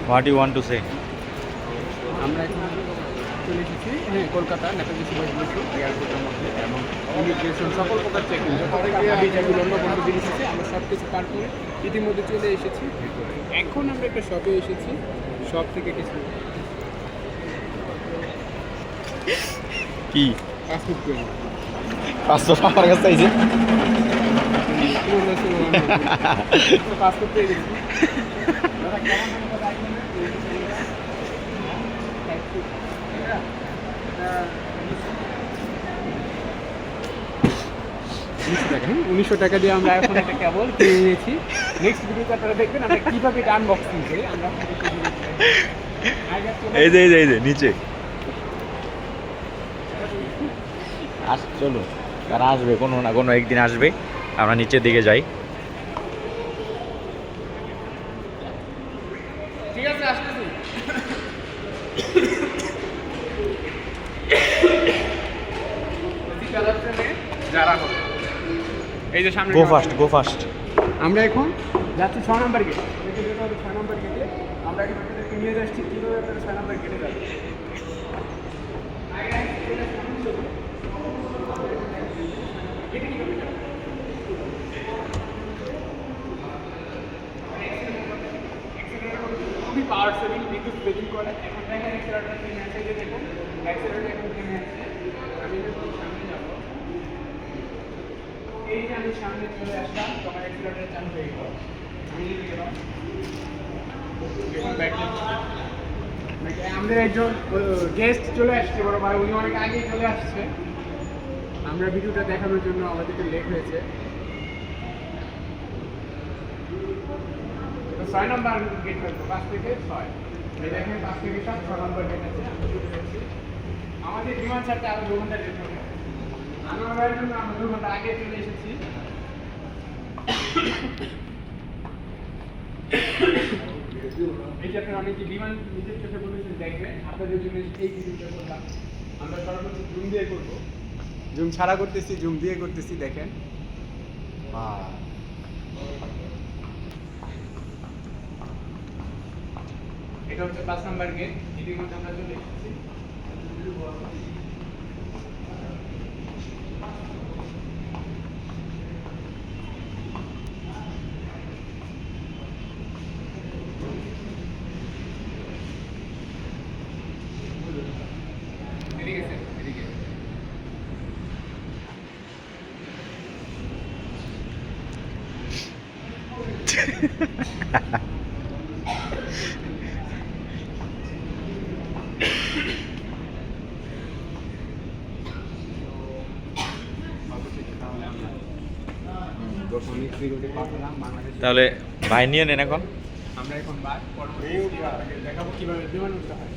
What you want to say? আমরা এখন চলে এসেছি কলকাতা নেতাজি সুভাষ বসু এয়ারপোর্টের মধ্যে এবং ইমিগ্রেশন সকল প্রকার চেকিং যেগুলো অন্য কোনো জিনিস আছে আমরা সব কিছু পার করে ইতিমধ্যে চলে এসেছি ভিতরে। এখন আমরা একটা শপে এসেছি, শপ থেকে কিছু কি পাসপোর্ট করে পাসপোর্ট আমার কাছে চাইছে? পাসপোর্ট পেয়ে গেছি। $1900 দিয়ে আমরা এখন একটা কেবল কিনে নিয়েছি। নেক্সট ভিডিওতে আপনারা দেখবেন আমরা কীভাবে এটা আনবক্সিং করি। আমরা এই যে নিচে চলো, তারা আসবে কোনো না কোনো একদিন আসবে। আমরা নিচের দিকে যাই। ঠিক আছে, আসতেছি। যারা হবে এই যে সামনে গো ফাস্ট। আমরা এখন যাচ্ছি 6 নম্বর গেট। 6 নম্বর গেটে আমরা এখন আপনাদেরকে নিয়ে যাচ্ছি কীভাবে আপনারা 6 নম্বর গেটে যাবেন। খুবই পাওয়ার সেভিং, বিদ্যুৎ সেভিং করে। এখন দেখেন অ্যাক্সেলারেটর নেমে আছে, যে দেখুন অ্যাক্সেলারেটর এখন নেমে আছে। আমি যখন সামনে যাব, এই যে আমি সামনে চলে আসলাম, তোমার অ্যাক্সেলারেটর চালু হয়ে গেল। আমি নিয়ে গেলাম আমাদের একজন গেস্ট চলে আসছে, বড় ভাই, উনি অনেক আগেই চলে আসছে। আমরা ভিডিওটা দেখানোর জন্য আমাদেরকে লেট হয়েছে। 6 নম্বর গেট করবো, 5 থেকে 6। এই দেখেন 5 থেকে 7, 6 নম্বর গেট আছে। আমি চলে যাচ্ছি। আমাদের বিমান ছাড়তে আরো 2 ঘন্টা লেট হবে। আমার জন্য আমরা 2 ঘন্টা আগে চলে এসেছি। এই যে আপনারা অনেকে বিমান নিজের চোখে বলেছেন দেখবেন, আপনাদের জন্য এই ভিডিওটা করলাম। আমরা সর্বোচ্চ জুম দিয়ে করবো, জুম ছাড়া করতেছি, জুম দিয়ে করতেছি। দেখেন এটা হচ্ছে 5 নম্বর গেট। ইতিমধ্যে আমরা চলে এসেছি। এদিকে তাহলে ভাই নিয়ে নেন এখন। আমরা এখন দেখাবো কিভাবে বিমান উঠতে হয়।